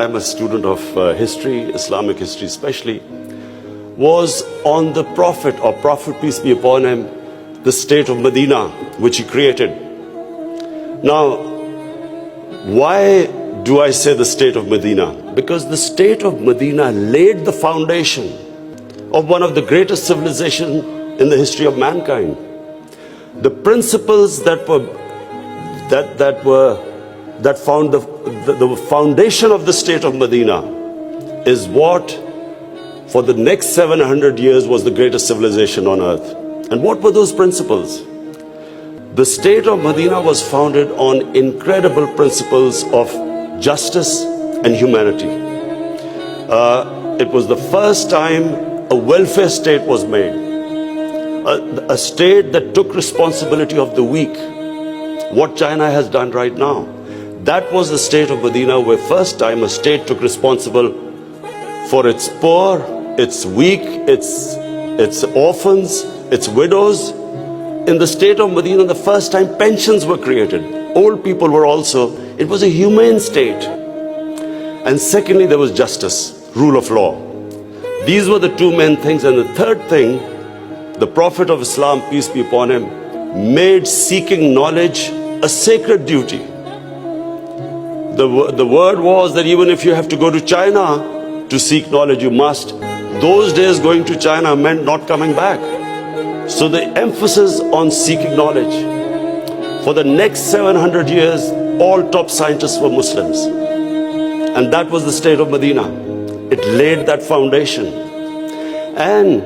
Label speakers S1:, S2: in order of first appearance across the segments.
S1: I'm a student of history, Islamic history especially, was on the Prophet, or Prophet peace be upon him, the state of Medina, which he created. Now, why do I say the state of Medina? Because the state of Medina laid the foundation of one of the greatest civilizations in the history of mankind. The principles that found the foundation of the state of Medina is what for the next 700 years was the greatest civilization on earth. And what were those principles? The state of Medina was founded on incredible principles of justice and humanity. It was the first time a welfare state was made, a state that took responsibility of the weak, what China has done right now. That was the state of Medina, where first time a state took responsible for its poor, its weak, its orphans, its widows. In the state of Medina, the first time pensions were created. Old people were also, it was a humane state. And secondly, there was justice, rule of law. These were the two main things. And the third thing, the Prophet of Islam, peace be upon him, made seeking knowledge a sacred duty. The word was that even if you have to go to China to seek knowledge, you must. Those days going to China meant not coming back. So the emphasis on seeking knowledge. For the next 700 years, all top scientists were Muslims. And that was the state of Medina. It laid that foundation. And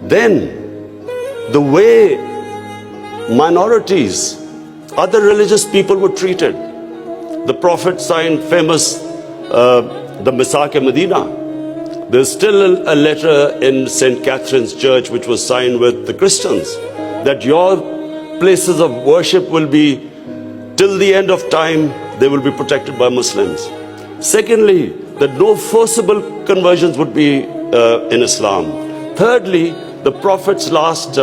S1: then the way minorities, other religious people were treated. The Prophet signed famous, the Misaq-e-Medina. There's still a letter in St. Catherine's Church which was signed with the Christians that your places of worship will be, till the end of time, they will be protected by Muslims. Secondly, that no forcible conversions would be in Islam. Thirdly, the Prophet's last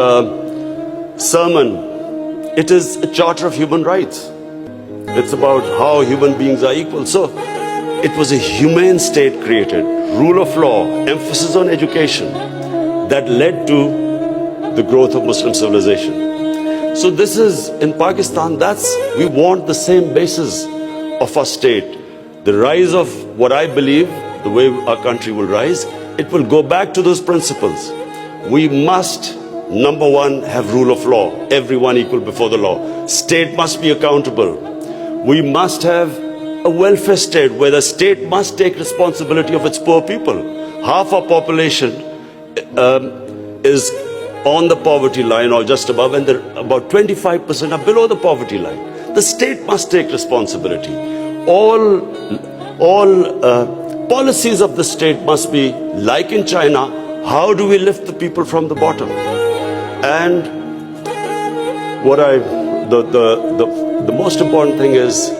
S1: sermon, it is a charter of human rights. It's about how human beings are equal. So it was a humane state created, rule of law, emphasis on education, that led to the growth of Muslim civilization. So this is, in Pakistan, we want the same basis of our state. The rise of what I believe, the way our country will rise, it will go back to those principles. We must, number one, have rule of law, everyone equal before the law. State must be accountable. We must have a welfare state where the state must take responsibility of its poor people. Half our population is on the poverty line or just above, and about 25% are below the poverty line. The state must take responsibility. All policies of the state must be like in China. How do we lift the people from the bottom? And the most important thing is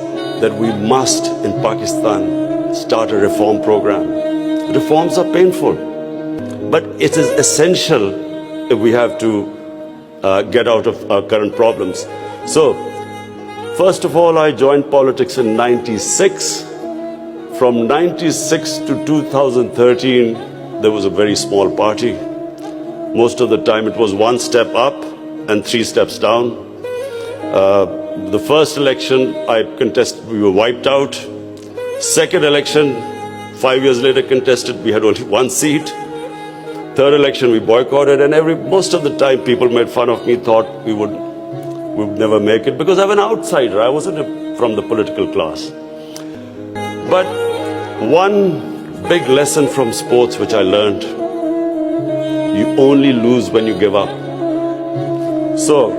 S1: that we must, in Pakistan, start a reform program. Reforms are painful, but it is essential if we have to get out of our current problems. So, first of all, I joined politics in '96. From '96 to 2013, there was a very small party. Most of the time, it was one step up and three steps down. The first election I contested, we were wiped out. Second election, 5 years later contested, we had only one seat. Third election, we boycotted, and most of the time people made fun of me, thought we would never make it, because I'm an outsider. I wasn't from the political class. But one big lesson from sports which I learned, you only lose when you give up. So